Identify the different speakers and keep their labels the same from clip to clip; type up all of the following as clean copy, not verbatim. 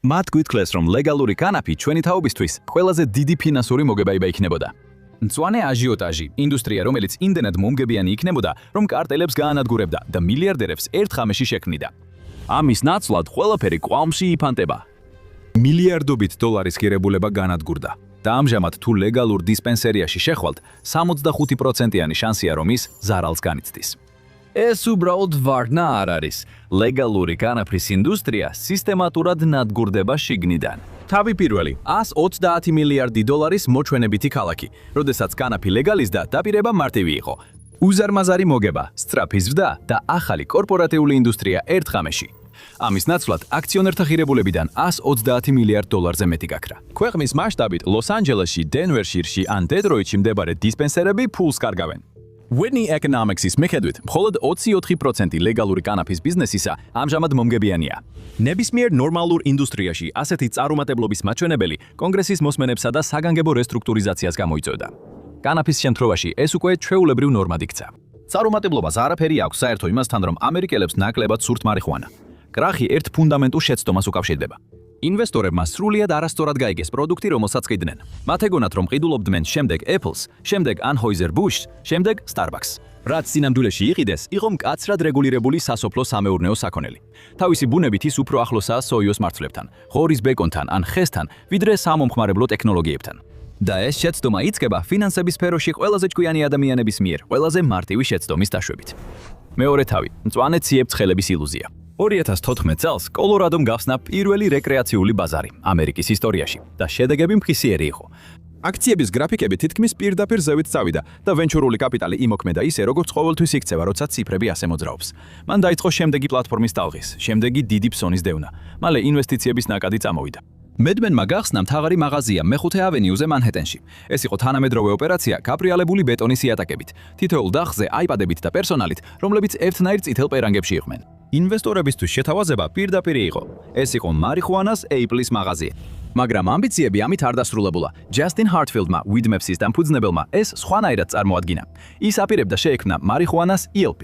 Speaker 1: მათ გვითხრეს, რომ ლეგალური კანაფი ჩვენი თაობისთვის ყველაზე დიდი ფინანსური მოგებაება იქნებოდა. მწვანე აჟიოტაჟი, ინდუსტრია, რომელიც იმდენად მომგებიანი იქნებოდა, რომ კარტელებს გაანადგურებდა და მილიარდერებს ერთ ღამეში შექმნიდა. ამის ნაცვლად ყველაფერი ყვავმში იფანტება. მილიარდობით დოლარის ღირებულება განადგურდა და ამჟამად თუ ლეგალურ დისპენსერიაში შეხვალთ, 65%-იანი შანსია, რომ ის ზარალს განიცდის. ეს უბრალოდ ვარნა არ არის. ლეგალური კანაფის ინდუსტრია სისტემატურად ნადგურდება შიგნიდან. თავი პირველი 130 მილიარდი დოლარის მოჩვენებითი ქალაქი, როდესაც კანაფი ლეგალიზდა, დაპირება მარტივი იყო. უზარმაზარი მოგება, სწრაფი ზრდა და ახალი კორპორატიული ინდუსტრია ერთ ღამეში. ამის ნაცვლად აქციონერთა ღირებულებიდან 130 მილიარდ დოლარზე მეტი გაქრა. ქვეყნის მასშტაბით ლოს-ანჯელესში, დენვერშირში ან დეტროიტში მდებარე დისპენსერები ფულს კარგავენ. Whitney Economics-ის მიხედვით, მხოლოდ 24% ლეგალური კანაფის ბიზნესისა ამჟამად მომგებიანია. ნებისმიერ ნორმალურ ინდუსტრიაში ასეთი წარუმატებლობის მაჩვენებელი კონგრესის მოსმენებსა და საგანგებო რესტრუქტურიზაციას გამოიწვევდა. კანაფის შემთხვევაში ეს უკვე ჩვეულებრივ ნორმად იქცა. წარუმატებლობას არაფერი აქვს საერთო იმასთან, რომ ამერიკელებს ნაკლებად სურთ მარიხუანა. კრახი ერთ ფუნდამენტურ შეცდომას უკავშირდება. ინვესტორებმა სრულიად არასწორად გაიგეს პროდუქტი, რომელსაც ყიდნენ. მათ ეგონათ, რომ ყიდულობდნენ შემდეგ Apple-ს, შემდეგ Anheuser-Busch, შემდეგ Starbucks. რაც სინამდვილეში იყიდეს, იყო მკაცრად რეგულირებული სასოფლო სამეურნეო საქონელი. თავისი ბუნებით ის უფრო ახლოსაა სოიოს მარცვლებთან, ღორის ბეკონთან ან ხესთან, ვიდრე სამომხმარებლო ტექნოლოგიებთან. და ეს შეცდომა იწყება ფინანსების სფეროში ყველაზე ჭკვიანი ადამიანების მიერ, ყველაზე მარტივი შეცდომის დაშვებით. მეორე თავი, მწვანე ციებ-ცხელების ილუზია. 2014 წელს კოლორადომ გავხსნა პირველი რეკრეაციული ბაზარი ამერიკის ისტორიაში და შედეგები მხისიერი იყო. აქციების გრაფიკები თითქმის პირდაპირ ზევით წავიდა და ვენჩურული კაპიტალი იმოქმედა ისე, როგორც ყოველთვის იქცევა, როცა ციფრები ასე მოძრაობს. მან დაიწყო შემდეგი პლატფორმის ტალღის, შემდეგი დიდი ფსონის დევნა, მალე ინვესტიციების ნაკადი წამოვიდა. მედმენმა გახსნა მთავარი მაღაზია მეხუთე ავენიუზე მანჰეტენში. ეს იყო თანამედროვე ოპერაცია გაბრიალებული ბეტონის იატაკებით, თითოეულ დახზე აიპადებით და პერსონალით, რომლებიც ერთნაირ წითელ პერანგებში იყვნენ. ინვესტორებისთვის შეთავაზება პირდაპირ იყო. ეს იყო მარიხუანას Apple-ის მაღაზია. მაგრამ ამბიციები ამით არ დასრულებულა. ჯასტინ ჰარტფილდმა, Weedmaps-ის დამფუძნებელმა, ეს სხვანაირად წარმოადგინა. ის აპირებდა შეექმნა მარიხუანას ELP.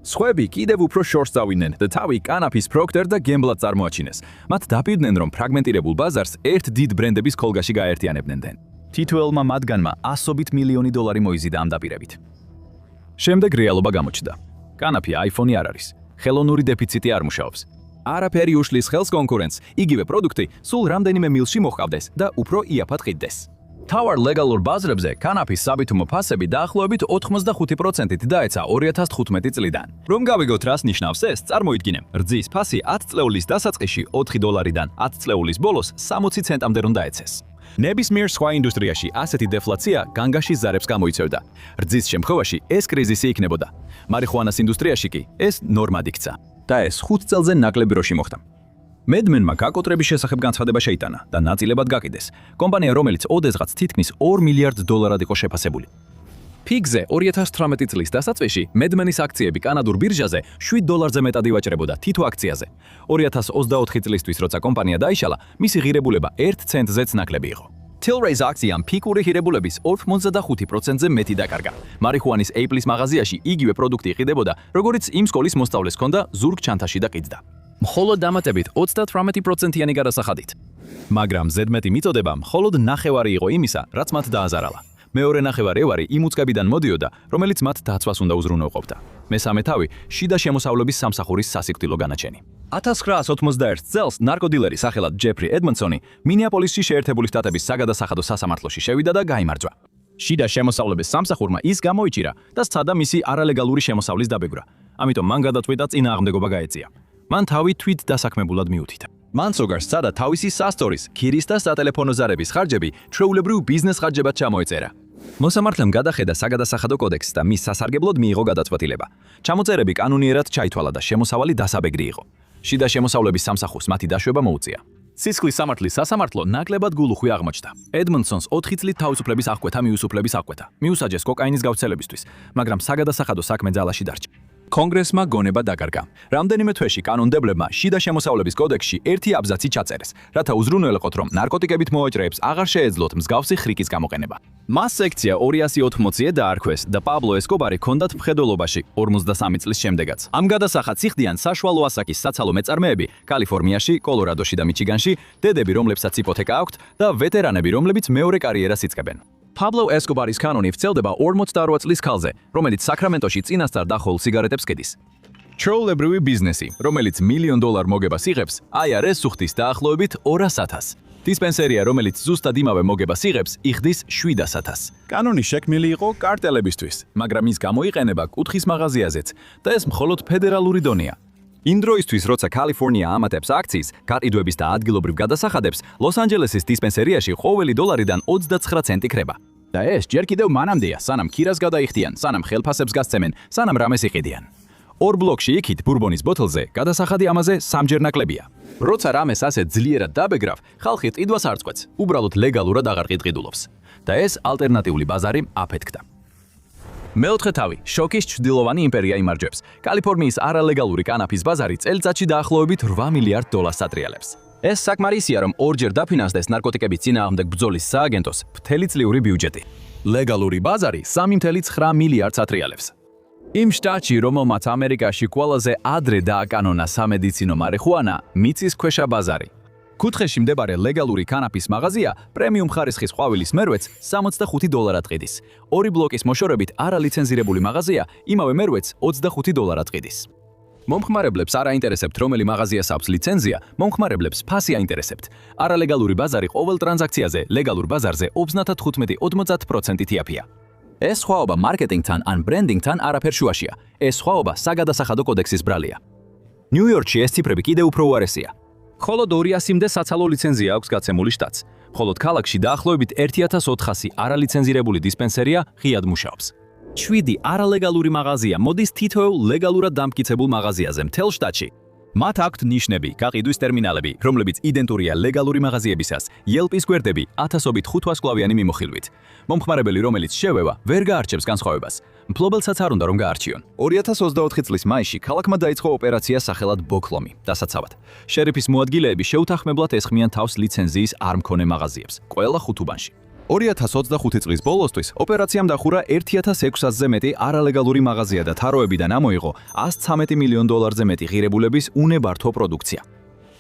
Speaker 1: სხვები კიდევ უფრო შორს წავიდნენ და თავი კანაფის Procter და Gamble-ად წარმოაჩინეს. მათ დაპირდნენ, რომ ფრაგმენტირებულ ბაზარს ერთ დიდ ბრენდების ქოლგაში გაერთიანებდნენ. თითოეულმა მათგანმა ასობით მილიონი დოლარი მოიზიდა ამ დაპირებით. შემდეგ რეალობა გამოჩნდა. კანაფი iPhone-ი არ არის. ხელოვნური დეფიციტი არ მუშაობს. არაფერი უშლის ხელს კონკურენტს, იგივე პროდუქტი სულ რამდენიმე მილში მოჰყავდეს და უფრო იაფად ყიდდეს. თავარ ლეგალურ ბაზრებზე კანაფის საბითუმო ფასები დაახლოებით 85%-ით დაეცა 2015 წლიდან. რომ გავიგოთ, რას ნიშნავს ეს, წარმოიდგინე, რძის ფასი 10 წლეულის დასაწყისში $4-დან 10 წლეულის ბოლოს 60 ცენტამდე რომ დაეცეს. ნებისმიერ სხვა ინდუსტრიაში ასეთი დეფლაცია განგაშის ზარებს გამოიწვევდა. რძის შემთხვევაში ეს კრიზისი იქნებოდა. მარიხუანას ინდუსტრიაში კი ეს ნორმად იქცა და ეს 5 წელზე ნაკლებ დროში მოხდა. მედმენმა გაკოტრების შესახებ განცხადება შეიტანა და ნაწილებად გაკიდეს. კომპანია, რომელიც ოდესღაც თითქმის $2 მილიარდ იყო შეფასებული. ფიგზე 2018 წლის დასაწყისში მედმენის აქციები კანადურ ბირჟაზე $7-ზე მეტად ივაჭრებოდა თითო აქციაზე. 2024 წლისთვის, როცა კომპანია დაიშალა, მისი ღირებულება 1 ცენტზეც ნაკლები იყო. Tilray's აქციამ ფიკური ღირებულების 85%-ზე მეტი დაკარგა. მარიხუანის Apple-ის მაღაზიაში იგივე პროდუქტი იყიდებოდა, როგორც იმ სკოლის მოსწავლეს ჰქონდა ზურგ ჩანთაში და ყიდდა. მხოლოდ დამატებით 38%-იანი გადასახადით. მაგრამ ზედმეტი მიწოდება მხოლოდ ნახევარი იყო იმისა, რაც მათ დააზარალა. მეორე ნახევარი იმ უწყებიდან მოდიოდა, რომელიც მათ დაცვას უნდა უზრუნველყოფდა. მესამე თავი შიდა შემოსავლების სამსახურის სასიკვდილო განაჩენი. 1991 წელს ნარკოდილერი სახელად ჯეფრი ედმონსონი მინეაპოლისში შეერთებული შტატების საგადასახადო სასამართლოში შევიდა და გაიმარჯვა. შიდა შემოსავლების სამსახურმა ის გამოიჭირა და სცადა მისი არალეგალური შემოსავლის დაბეგვრა. ამიტომ მან გადაწყვიტა წინააღმდეგობა გაეწია. მან თავი თვით დასაქმებულად მიუთითა. მან ზოგადად სცადა თავისი სასტორის, ქირის და სატელეფონო ზარების ხარჯები ჩვეულებრივ ბიზნეს ხარჯებად ჩამოეწერა. მოსამართლემ გადახედა საგადასახადო კოდექსი და მის სასარგებლოდ მიიღო გადაწყვეტილება. ჩამოწერები კანონიერად ჩაითვალა და შემოსავალი დასაბეგრი იყო. შიდა შემოსავლების სამსახურს მათი დაშვება მოუწია. სისხლის სამართლის სასამართლო ნაკლებად გულუხვი აღმოჩნდა. ედმონსონს 4 წლით თავისუფლების აღკვეთა მიუსაჯეს კოკაინის გავრცელებისთვის, მაგრამ საგადასახადო საქმე ძალაში დარჩა. კონგრესმა გონება დაკარგა. რამდენიმე თვეში კანონმდებლებმა შიდა შემოსავლების კოდექსში ერთი აბზაცი ჩაწერეს, რათა უზრუნველყოთ, რომ ნარკოტიკებით მოვაჭრეებს აღარ შეეძლოთ მსგავსი ხრიკის გამოყენება. მას სექცია 280-ე დაარქვეს და პაბლო ესკობარი ჰქონდათ მხედველობაში 53 წლის შემდეგაც. ამ გადასახადს იხდიან საშუალო ასაკის საცალო მეწარმეები კალიფორნიაში, კოლორადოში და მიჩიგანში, დედები, რომლებსაც იპოთეკა აქვთ და ვეტერანები, რომლებიც მეორე კარიერას იწყებენ. პაბლო ესკობარის კანონი ვრცელდება 48 წლის ქალზე, რომელიც საკრამენტოში წინასწარ დახოულ სიგარეტებს კიდის. ჩვეულებრივი ბიზნესი, რომელიც $1 მილიონ მოგებას იღებს, IRS სუხდის დაახლოებით 200.000. დისპენსერია, რომელიც ზუსტად იმავე მოგებას იღებს, იხდის 700.000. კანონი შექმნილი იყო კარტელებისთვის, მაგრამ ის გამოიყენება კუთხის მაღაზიაზეც და ეს მხოლოდ ფედერალური დონეა. იმ დროისთვის, როცა კალიფორნია ამატებს აქციის, კარტიდვების და ადგილობრივ გადასახადებს, ლოს-ანჯელესის დისპენსერიაში ყოველი $1-დან 29 ცენტი ქრება. და ეს ჯერ კიდევ მანამდეა, სანამ ქირას გადაიხდიან, სანამ ხელფასებს გასცემენ, სანამ რამეს იყიდიან. ორ ბლოკში იქით ბურბონის ბოთლზე გადასახადი ამაზე სამჯერ ნაკლებია. როცა რამეს ასე ძლიერად დაბეგრავ, ხალხი ყიდვას არ წყვეტს, უბრალოდ ლეგალურად აღარ ყიდყიდულობს. და ეს ალტერნატიული ბაზარი აფეთქდა. მეოთხე თავი, შოკის ჩრდილოვანი იმპერია იმარჯვებს. კალიფორნიის არალეგალური კანაფის ბაზარი წელიწადში დაახლოებით $8 მილიარდ ატრიალებს. ეს საკმარისია, რომ ორჯერ დაფინანსდეს ნარკოტიკების წინააღმდეგ ბრძოლის სააგენტოს მთელი წლიური ბიუჯეტი. ლეგალური ბაზარი 3.9 მილიარდს ატრიალებს. იმ შტატში, რომელმაც ამერიკაში ყველაზე ადრე დააკანონა სამედიცინო მარიხუანა, მიწისქვეშა ბაზარი. კუთხეში მდებარე ლეგალური კანაფის მაღაზია პრემიუმ ხარისხის ყვავილის მერვეც $65 ყიდის. ორი ბლოკის მოშორებით არალიცენზირებული მაღაზია იმავე მერვეც $25 ყიდის. მომხმარებლებს არ აინტერესებთ, რომელი მაღაზიას აქვს ლიცენზია, მომხმარებლებს ფასი აინტერესებთ. არალეგალური ბაზარი ყოველ ტრანზაქციაზე ლეგალურ ბაზარზე 99.50% იაფია. ეს სხვაობა მარკეტინგთან ან ბრენდინგთან არაფერ შუაშია. ეს სხვაობა საგადასახადო კოდექსის ბრალია. ნიუ-იორკში ეს ციფრები კიდევ უფრო უარესია. მხოლოდ 200-მდე საცალო ლიცენზია აქვს გაცემული შტატს. მხოლოდ ქალაქში დაახლოებით 1400 არალიცენზირებული დისპენსერია ღიად მუშაობს. 7 არალეგალური მაღაზია მოდის თითოეულ ლეგალურად დამტკიცებულ მაღაზიაზე მთელ შტატში. მათ აქვთ ნიშნები, გაყიდვის ტერმინალები, რომლებიც იდენტურია ლეგალური მაღაზიებისას, Yelp-ის გვერდები, ათასობით 500-კლავიანი მიმოხილვით. მომხმარებელი, რომელიც შევევა, ვერ გაარჩევს განსხვავებას. მფლობელსაც არ უნდა რომ გაარჩიონ. 2024 წლის მაისში ქალაქმა დაიწყო ოპერაცია სახელად ბოკლომი, დასაცავად. შერიფის მოადგილეები შეუთანხმებლად ესხმიან თავს ლიცენზიის არ მქონე მაღაზიებს, ყველა ხუთუბანში. 2025 წლის ბოლოსთვის ოპერაციამ დახურა 1600-ზე მეტი არალეგალური მაღაზია და თაროებიდან ამოიღო $113 მილიონ მეტი ღირებულების უნებართო პროდუქცია.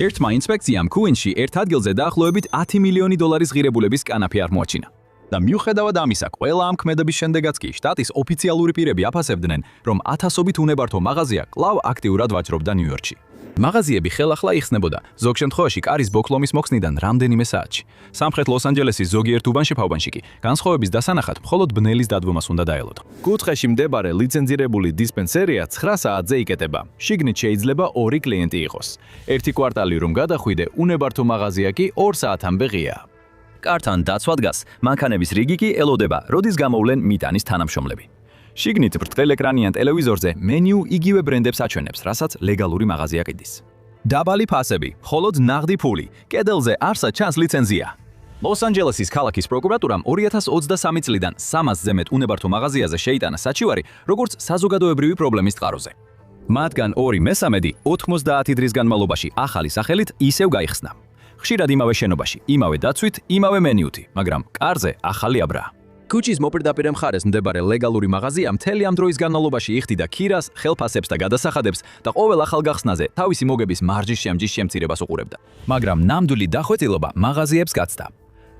Speaker 1: ერთმა ინსპექციამ კუინში ერთ ადგილზე დაახლოებით $10 მილიონი ღირებულების კანაფი აღმოაჩინა. და მიუხედავად ამისა, ყველა ამ ქმედების შემდეგაც კი შტატის ოფიციალური პირები აფასებდნენ, რომ ათასობით უნებართო მაღაზია კვლავ აქტიურად ვაჭრობდა ნიუ-იორკში. მაღაზიები ხელახლა იხსნებოდა, ზოგ შემთხვევაში კარის ბოკლომის მოხსნიდან რამდენიმე საათში. სამხრეთ ლოს-ანჯელესის ზოგიერთ უბანში კი განსხვავების დასანახად მხოლოდ ბნელის დადგომას უნდა დაელოდო. კუთხეში მდებარე ლიცენზირებული დისპენსერია 9 საათზე იკეტება. შიგნით შეიძლება 2 კლიენტი იყოს. ერთი კვარტალი რომ გადახვიდე, უნებართო მაღაზია კი 2 საათამდე ღიაა. კართან დაცვა დგას, მანქანების რიგი კი ელოდება, როდის გამოვლენ მიტანის თანამშრომლები. შიგნით ბრტყელ ეკრანიან ტელევიზორზე მენიუ იგივე ბრენდებს აჩვენებს, რასაც ლეგალური მაღაზია ყიდის. დაბალი ფასები, მხოლოდ ნაღდი ფული, კედელზე არსად ჩანს ლიცენზია. ლოს-ანჯელესის ქალაქის პროკურატურამ 2023 წლიდან 300-ზე მეტ უნებართო მაღაზიაზე შეიტანა საჩივარი, როგორც საზოგადოებრივი პრობლემის წყაროზე. მათგან 2/3 90 დღის განმავლობაში ახალი სახელით ისევ გაიხსნა. ხშირად იმავე შენობაში, იმავე დაცვით, იმავე მენიუთი, მაგრამ კარზე ახალი აბრაა. კუჩის მოპირდაპირე მხარეს მდებარე ლეგალური მაღაზია მთელი ამ დროის განმავლობაში იხდიდა ქირას, ხელფასებს და გადასახადებს და ყოველ ახალ გახსნაზე თავისი მოგების მარჯის შემჯის შემცირებას უყურებდა. მაგრამ ნამდვილი დახვეწილობა მაღაზიებს გაცდა.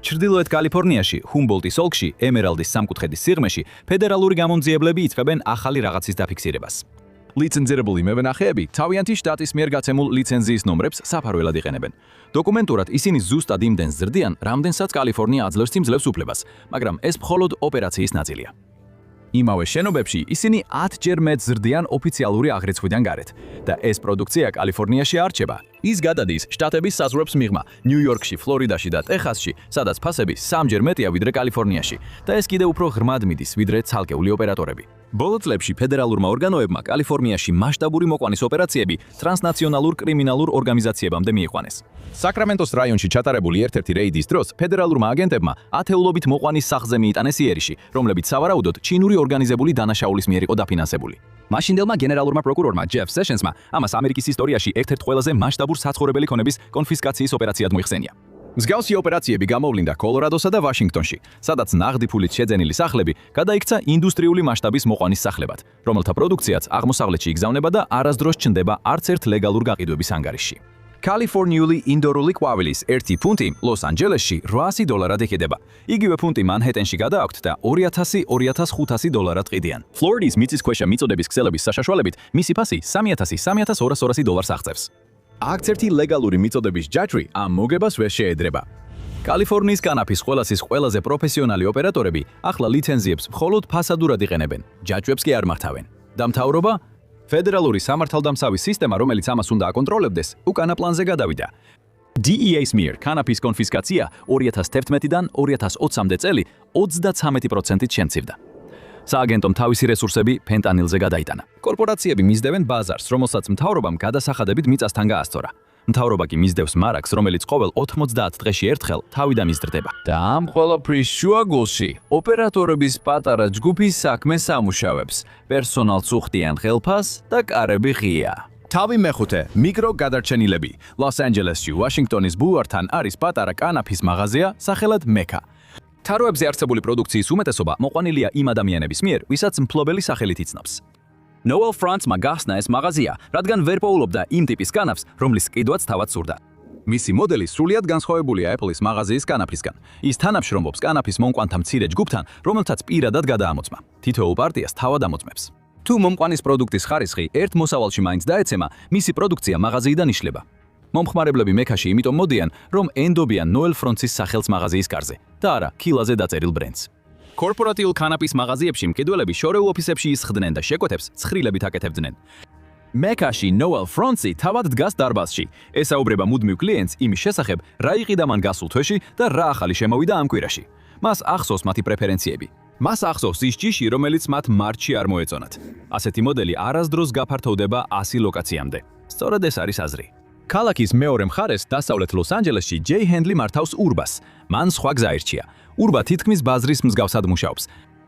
Speaker 1: ჩრდილოეთ კალიფორნიაში, ჰუმბოლტის ოლქში, ემერალდის სამკუთხედის სიღრმეში ფედერალური გამომძიებლები იწყებენ ახალი რაღაცის დაფიქსირებას. ლიცენზირებული მევენახეები თავიანთი შტატის მიერ გაცემულ ლიცენზიის ნომრებს საფარველად იყენებენ. დოკუმენტურად ისინი ზუსტად იმდენს ზრდიან, რამდენსაც კალიფორნია აძლევს სიმძლევის უფლებას, მაგრამ ეს მხოლოდ ოპერაციის ნაწილია. იმავე შენობებში ისინი 10-ჯერ მეტ ზრდიან ოფიციალური აღრიცხვიდან გარეთ და ეს პროდუქცია კალიფორნიაში არ რჩება. ის გადადის შტატების საზღვრებს მიღმა, ნიუ-იორკში, ფლორიდაში და ტეხასში, სადაც ფასები 3-ჯერ მეტია ვიდრე კალიფორნიაში და ეს კიდევ უფრო ღრმად მიდის ვიდრე ცალკეული ოპერატორები. ბოლო წლებში ფედერალურმა ორგანოებმა კალიფორნიაში მასშტაბური მოყვანის ოპერაციები ტრანსნაციონალურ კრიმინალურ ორგანიზაციებამდე მიიყვანეს. საკრამენტოს რაიონში ჩატარებული ერთ-ერთი რეიდის დროს ფედერალურმა აგენტებმა ათეულობით მოყვანის სახლზე მიიტანეს იერიში, რომლებიც სავარაუდოდ ჩინური ორგანიზებული დანაშაულის მიერ იყო დაფინანსებული. მაშინდელმა გენერალურმა პროკურორმა ჯეფ სეშენსმა ამას ამერიკის ისტორიაში ერთ-ერთ ყველაზე მასშტაბურ საცხოვრებელი ქონების კონფისკაციის ოპერაციად მოიხსენია. მსგავსი ოპერაციები გამოვლინდა კოლორადოსა და ვაშინგტონში, სადაც ნაღდი ფულით შეძენილი სახლები გადაიქცა ინდუსტრიული მასშტაბის მოყვანის სახლებად, რომელთა პროდუქციაც აღმოსავლეთში იგზავნება და არასდროს ჩნდება არც ერთ ლეგალურ გაყიდვების ანგარიშში. კალიფორნიული ინდორული ყვავილის ერთი ფუნტი ლოს-ანჯელესში $800 იკედება. იგივე ფუნტი მანჰეტენში გადააქვთ და $2,000-2500 ყიდიან. ფლორიდის მიწისქვეშა მიწოდების ქსელების საშაშვალებით მისი ფასი $3,000-3,200 აღწევს. აქ ერთი ლეგალური მიწოდების ჯაჭვი ამ მოგებას ვერ შეედრება. კალიფორნიის კანაფის ყველასის ყველაზე პროფესიონალი ოპერატორები ახლა ლიცენზიებს მხოლოდ ფასადურად იყენებენ, ჯაჭვებს კი არ მართავენ. დამთავრობა ფედერალური სამართალდამცავი სისტემა, რომელიც ამას უნდა აკონტროლებდეს, უკანა პლანზე გადავიდა. DEA-ს მიერ კანაფის კონფისკაცია 2011-დან 2020-მდე წელი 33%-ით შემცირდა. სააგენტომ თავისი რესურსები ფენტანილზე გადაიტანა. კორპორაციები მისდევენ ბაზარს, რომელსაც მთავრობამ გადასახადებით მიწასთან გაასწორა. მთავრობა კი მისდევს მარაგს, რომელიც ყოველ 90 დღეში ერთხელ თავიდან იზრდება. და ამ ყველაფრის შუაგულში ოპერატორების პატარა ჯგუფი საქმეს ამუშავებს, პერსონალს უხდიან ხელფას და კარები ღია. თავი მეხუთე, მიკრო გადარჩენილები. ლოს-ანჯელესში, ვაშინგტონის ბულვართან არის პატარა კანაფის მაღაზია სახელად მეკა. თაროებზე არსებული პროდუქციის უმეტესობა მოყვანილია იმ ადამიანების მიერ, ვისაც მფლობელი სახელით იცნობს. Noel Frantzმა გახსნა ეს მაღაზია, რადგან ვერ პოულობდა იმ ტიპის კანაფს, რომლის ყიდვაც თავად სურდა. მისი მოდელი სრულიად განსხვავებულია Apple-ის მაღაზიის კანაფისგან. ის თანამშრომლობს კანაფის მომყვანთა მცირე ჯგუფთან, რომელთაც პირადად გადაამოწმა. თითოეულ პარტიას თავად ამოწმებს. თუ მომყვანის პროდუქტის ხარისხი ერთ მოსავალში მაინც დაეცემა, მისი პროდუქცია მაღაზიიდან იშლება. მომხმარებლები მეკაში იმიტომ მოდიან, რომ ენდობიან Noel Frantzის სახელს მაღაზიის კარზე და არა ქილაზე დაწერილ ბრენდს. კორპორატიულ კანაფის მაღაზიებში მკიდველები შორეულ ოფისებში ისხდნენ და შეკვეთებს ცხრილებით აკეთებდნენ. მეკაში Noel Frantzი თავად დგას დარბაზში. ესაუბრება მუდმივ კლიენტს იმის შესახებ, რა იყიდა მან გასულ თვეში და რა ახალი შემოვიდა ამ კვირაში. მას ახსოვს მათი პრეფერენციები. მას ახსოვს ის ჯიში, რომელიც მათ მარტში არ მოეწონათ. ასეთი მოდელი არასდროს გაფართოვდება 100 ლოკაციამდე. სწორედ ეს არის აზრი. ქალაქის მეორე მხარეს, დასავლეთ ლოს-ანჯელესში, ჯეი ჰენდლი მართავს ურბას. მან სხვა გზა ირჩია. ურბა თითქმის ბაზრის მსგავსად მუშაობს.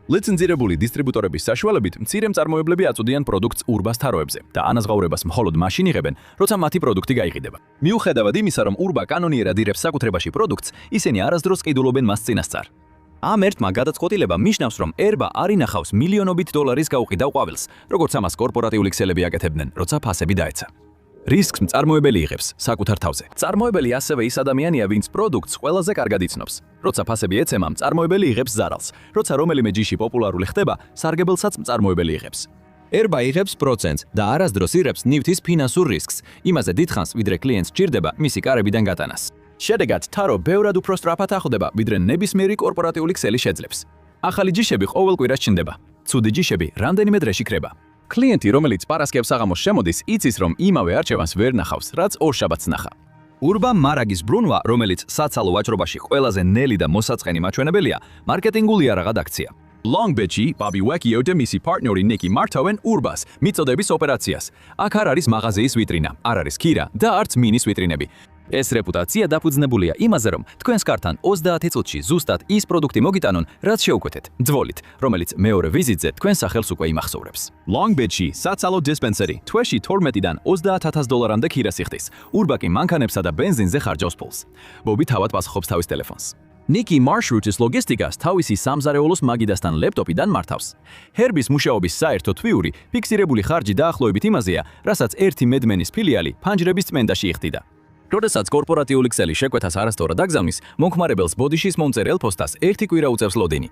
Speaker 1: ლიცენზირებული დისტრიბუტორების საშუალებით მცირე მწარმოებლები აწოდიან პროდუქტს ურბას თაროებზე და ანაზღაურებას მხოლოდ მაშინ იღებენ, როცა მათი პროდუქტი გაიყიდება. მიუხედავად იმისა, რომ ურბა კანონიერად ირებს საკუთრებაში პროდუქტს, ისინი არასდროს ყიდულობენ მას წინასწარ. ამ ერთმა გადაწყვეტილება ნიშნავს, რომ ერბა არ ინახავს მილიონობით $-ის გაუყიდავ ყვავილს, როგორც ამას კორპორატიული ქსელები აკეთებდნენ, როცა ფასები დაეცა. რისკს მწარმოებელი იღებს საკუთარ თავზე. მწარმოებელი ასევე ის ადამიანია, ვინც პროდუქტს ყველაზე კარგად იცნობს. როცა ფასები ეცემა, მწარმოებელი იღებს ზარალს. როცა რომელიმე ჯიში პოპულარული ხდება, სარგებელსაც მწარმოებელი იღებს. ერბა იღებს პროცენტს და არასდროს იღებს ნივთის ფინანსურ რისკს. იმაზე დიდხანს, ვიდრე კლიენტს ჭირდება მისი კარებიდან გატანას. შედეგად, თარო ბევრად უფრო სწრაფად ახლდება, ვიდრე ნებისმიერი კორპორატიული ქსელი შეძლებს. ახალი ჯიშები ყოველ კვირას ჩნდება. ცუდი ჯიშები რამდენიმე დღეში ქრება. კლიენტი, რომელიც პარასკევს საღამოს შემოდის, იცის, რომ იმავე არჩევანს ვერ ნახავს, რაც ორ შაბათს ნახა. ურბა მარაგის ბრუნვა, რომელიც საცალო ვაჭრობაში ყველაზე ნელი და მოსაწყენი მაჩვენებელია, მარკეტინგული არაღად აქცია. Long Beach-ი, Bobby Vecchio და მისი პარტნიორი Nicky მართავენ ურბას, მიწოდების ოპერაციას. აქ არ არის მაღაზიის ვიტრინა, არ არის ქირა და არც მინის ვიტრინები. ეს რეპუტაცია დაფუძნებულია იმაზე, რომ თქვენს კართან 30 წუთში ზუსტად ის პროდუქტი მოგიტანონ, რაც შეუკვეთეთ, ძვოლით, რომელიც მეორე ვიზიტზე თქვენს სახელს უკვე იმახსოვრებს. Long Beach-ი, საცალო დისპენსერი, თვეში 12-დან $30,000-მდე ქირას იხდის. ურბა კი მანქანებსა და ბენზინზე ხარჯავს ფულს. ბობი თავად პასუხობს თავის ტელეფონს. Nicky მარშრუტის ლოგისტიკას თავისი სამზარეულოს მაგიდასთან ლეპტოპიდან მართავს. ჰერბის მუშაობის საერთო თვიური, ფიქსირებული ხარჯი დაახლოებით იმაზეა, რასაც ერთი მედმენის ფილიალი ფანჯრების წმენდაში იხდიდა. როდესაც კორპორატიული ქსელი შეკვეთას არასწორად აგზავნის, მომხმარებელს ბოდიშის მომწერელ პოსტას ერთი კვირა უწევს ლოდინი.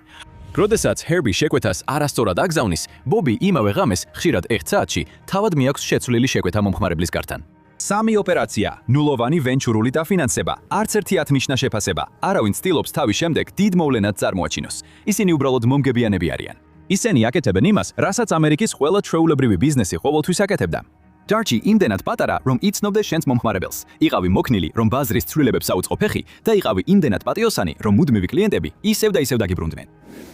Speaker 1: როდესაც ჰერბი შეკვეთას არასწორად აგზავნის, ბობი იმავე ღამეს, ხშირად 1 საათში, თავად მიაქვს შეცვლილი შეკვეთა მომხმარებლის კართან. სამი ოპერაცია, ნულოვანი ვენჩურული დაფინანსება, არც ერთი ათნიშნა შეფასება, არავინ ცდილობს თავის შემდეგ დიდ მოვლენად წარმოაჩინოს. ისინი უბრალოდ მომგებიანები არიან. ისინი აკეთებენ იმას, რასაც ამერიკის ყველა ჩვეულებრივი ბიზნესი ყოველთვის აკეთებდა. ჯარჯი იმდენად პატარა, რომ იცნობდეს შენს მომხმარებელს. იყავი მოქნილი, რომ ბაზრის ცვლილებებს აუწყო ფეხი და იყავი იმდენად პატიოსანი, რომ მუდმივი კლიენტები ისევ და ისევ დაგიბრუნდნენ.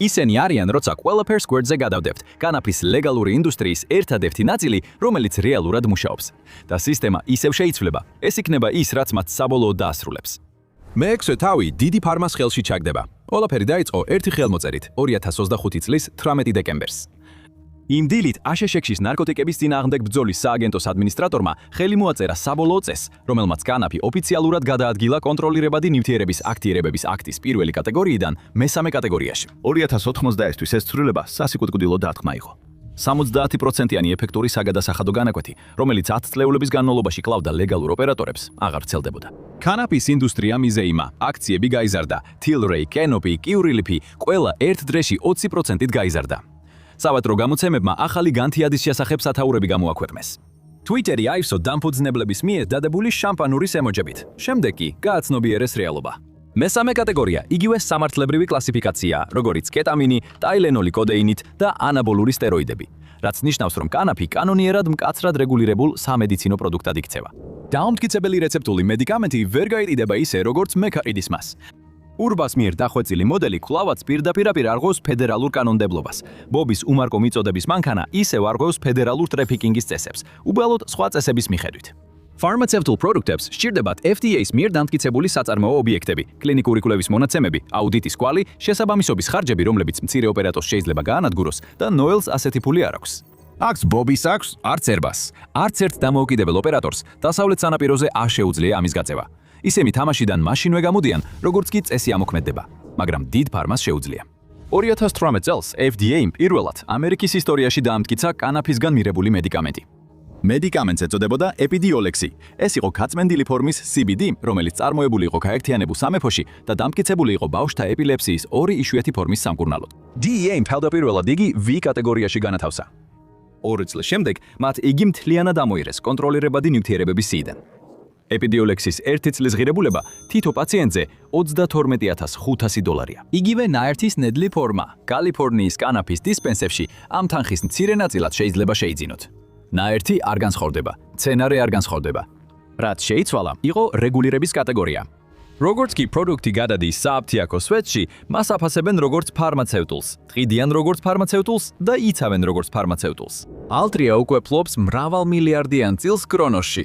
Speaker 1: ისენი არიან, როცა ყველაფერს გვერდზე გადავდებთ. კანაფის ლეგალური ინდუსტრიის ერთადერთი ნაწილი, რომელიც რეალურად მუშაობს. და სისტემა ისევ შეიცვლება. ეს იქნება ის, რაც მათ საბოლოოდ დაასრულებს.
Speaker 2: მეექვსე თავი დიდი ფარმას ხელში ჩაგდება. ყველაფერი დაიწყო ერთი ხელმოწერით 2025 წლის 18 დეკემბერს.
Speaker 1: იმ დილით აშშ-ის ნარკოტიკების წინააღმდეგ ბრძოლის სააგენტოს ადმინისტრატორმა ხელი მოაწერა საბოლოო წესს, რომელმაც კანაფი ოფიციალურად გადაადგილა კონტროლირებადი ნივთიერების აქტიერებების აქტის პირველი კატეგორიიდან მესამე კატეგორიაში.
Speaker 2: 2090-ისთვის ეს ცვლილება სასიკუტკუდილო დათქმა იყო.
Speaker 1: 70%-იანი ეფექტური საგადასახადო განაკვეთი, რომელიც 10 წლეულების განმავლობაში კლავდა ლეგალურ ოპერატორებს, აღარ ვრცელდებოდა. კანაფის ინდუსტრია მიზეიმა, აქციები გაიზარდა, Tilray, Canopy, Curaleaf, ყველა ერთ დღეში 20%-ით გაიზარდა. სავაჭრო გამოცემებმა ახალი განთიადის შესახებ სათაურები გამოაქვეყნეს. Twitter-ი აივსო დამფუძნებლების მიერ დადებული შამპანურის ემოჯებით. შემდეგ კი გააცნობიერეს რეალობა. მესამე კატეგორია იგივე სამართლებრივი კლასიფიკაცია, როგორიც კეტამინი, ტაილენოლი კოდეინით და ანაბოლური სტეროიდები, რაც ნიშნავს, რომ კანაფი კანონიერად მკაცრად რეგულირებულ სამედიცინო პროდუქტად იქცევა. დაუმტკიცებელი რეცეპტული მედიკამენტი ვერ გაიყიდება ისე, როგორც მეკაყიდის მას. ურბას მიერ დახვეწილი მოდელი კვლავაც პირდაპირ არღვევს ფედერალურ კანონმდებლობას. ბობის უმარკო მიწოდების მანქანა ისევ არღვევს ფედერალურ ტრაფიკინგის წესებს, უბრალოდ სხვა წესების მიხედვით. Pharmaceutical products სჭირდებათ FDA-ის მიერ დამტკიცებული საწარმოო ობიექტები, კლინიკური კვლევის მონაცემები, აუდიტის კვალი, შესაბამისობის ხარჯები, რომლებიც მცირე ოპერატორს შეიძლება გაანადგუროს და Noel-ს ასეთი ფული არ აქვს.
Speaker 2: აქვს ბობის აქვს,
Speaker 1: არც ერბას, არც ერთ დამოუკიდებელ ოპერატორს დასავლეთ სანაპიროზე არ შეუძლია ამის გაწევა. ისინი თამაშიდან მაშინვე გამოდიან, როგორც კი წესი ამოქმედება, მაგრამ დიდ ფარმას შეუძლია. 2018 წელს FDA-მ პირველად ამერიკის ისტორიაში დაამტკიცა კანაფისგან მიღებული მედიკამენტი. მედიკამენტს ეწოდებოდა Epidiolex. ეს იყო კაცმენდილი ფორმის CBD, რომელიც წარმოებული იყო გაერთიანებულ სამეფოში და დამტკიცებული იყო ბავშვთა ეპილეფსიის ორი იშვიათი ფორმის სამკურნალოდ. DEA-მ თავდაპირველად იგი V კატეგორიაში განათავსა. 2 წლის შემდეგ მათ იგი მთლიანად ამოიღეს კონტროლირებადი ნივთიერებების სიიდან. Epidiolex-ის 1 წლის ღირებულება თითო პაციენტზე $32,500. იგივე ნაერთის ნედლი ფორმა კალიფორნიის კანაფის დისპენსერში ამ თანხის მცირე ნაწილად შეიძლება შეიძინოთ. ნაერთი არ განსხვავდება, მცენარე არ განსხვავდება. რაც შეიცვალა, იყო რეგულირების კატეგორია. როგორც კი პროდუქტი გადადის სააფთიაქო სვეტში, მას აფასებენ როგორც ფარმაცევტულს, ტყიდიან როგორც ფარმაცევტულს და იცავენ როგორც ფარმაცევტულს. ალტრია უკვე ფლობს მრავალ მილიარდიან წილს კრონოსში.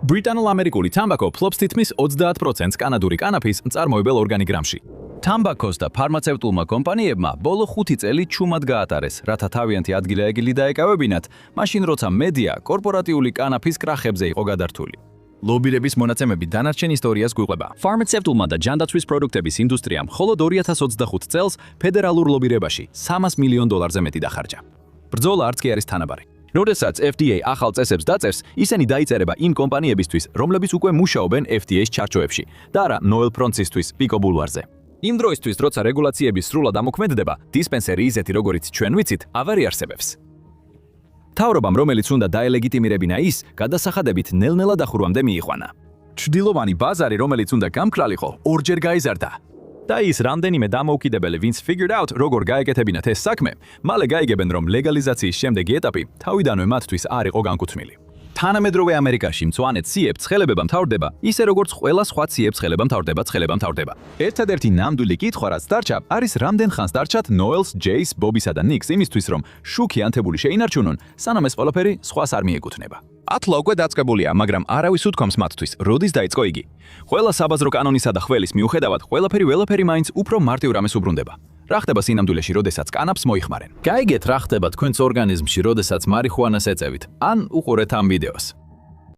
Speaker 1: ბრიტანულ-ამერიკული თამბაქო ფლობს თითქმის 30%-ს კანადური კანაფის მწარმოებელ ორგანიგრამში. თამბაქოს და ფარმაცევტულმა კომპანიებმა ბოლო 5 წელი ჩუმად გაატარეს, რათა თავიანთი ადგილ-აიგილი დაეკავებინათ, მაშინ როცა მედია კორპორატიული კანაფის კრახებზე იყო გადართული. ლობირების მონაცემები დანარჩენ ისტორიას გვიყვება. ფარმაცევტულმა და ჯანდაცვის პროდუქტების ინდუსტრიამ მხოლოდ 2025 წელს ფედერალურ ლობირებაში $300 მილიონ მეტი დახარჯა. ბრძოლა არც კი არის თანაბარი. როდესაც FDA ახალ წესებს დაწევს, ისინი დაიწერება იმ კომპანიებისთვის, რომლებიც უკვე მუშაობენ FDA-ის ჩარჩოებში და არა Noel Fronts-ისთვის პიკო ბულვარზე. იმ დროისთვის, როცა რეგულაციები სრულად ამოქმედება, დისპენსერი ისეთი, როგორიც ჩვენ ვიცით, აღარ არსებობს. თავრობამ, რომელიც უნდა დაელეგიტიმირებინა ის, გადასახადებით ნელ-ნელა დახურვამდე მიიყვანა. ჩრდილოვანი ბაზარი, რომელიც უნდა გამკრალიყო, ორჯერ გაიზარდა. და ის რამდენიმე დამოუკიდებელი ვინც figured out, როგორ გაეკეთებინათ ეს საქმე, მალე გაიგებენ, რომ ლეგალიზაციის შემდეგი ეტაპი თავიდანვე მათთვის არ იყო განკუთვნილი. თანამედროვე ამერიკაში მწვანე ციებ ცხელებებამ თავრდება, ისე როგორც ყველა სხვა ციებ ცხელებამ თავრდება. ერთადერთი ნამდვილი კითხვა, რაც დარჩა, არის რამდენ ხანს დარჩათ Noel-ს, Jace, Bobby-სა და Nick-ს იმისთვის, რომ შუქი ანთებული შეინარჩუნონ, სანამ ეს ყველაფერი სხვას არ მიეკუთვნება. ათლა უკვე დაწყებულია, მაგრამ არავის უთქვამს მათთვის, როდის დაიწყო იგი. ყველა საბაზრო კანონისა და ხველის მიუხედავად, ყველაფერი მაინც უფრო მარტივ რამეს უბრუნდება. რა ხდება სინამდვილეში, როდესაც კანაფს მოიხმარენ? გაიგეთ, რა ხდება თქვენს ორგანიზმში, როდესაც მარიხუანას ეწევით, ან უყურეთ ამ ვიდეოს.